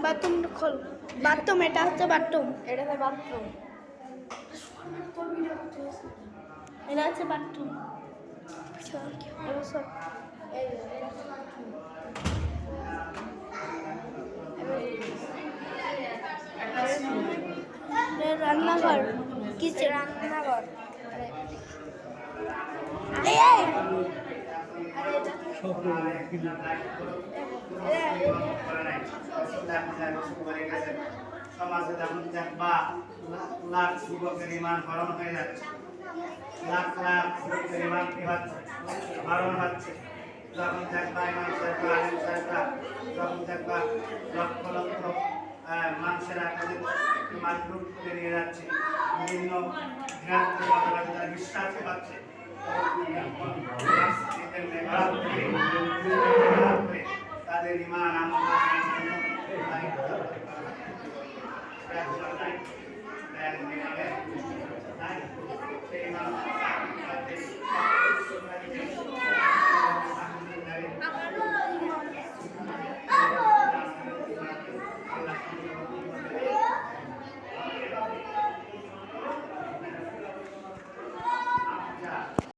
Bathroom খোল। Bathroom, এটা হচ্ছে বাথরুম। এটা হচ্ছে বাথরুম। এটা হচ্ছে বাথরুম। রান্নাঘর, কিচেন। রান্নাঘর। এই সমাজে যখন দেখবা লাখ যুবকের ইমান হরণ হয়ে যাচ্ছে, লাখ লাখ যুবকের ইমান কি হচ্ছে, হরণ হচ্ছে। যখন দেখবা ইমাম সাহেব, আলেম সাহেবরা, যখন দেখবা লক্ষ লক্ষ মানুষের আকারে ইমান লুট করে নিয়ে যাচ্ছে, বিভিন্ন ভ্রান্তি মতবাদে তারা বিশ্বাস পাচ্ছে, তাদের ইমান আমল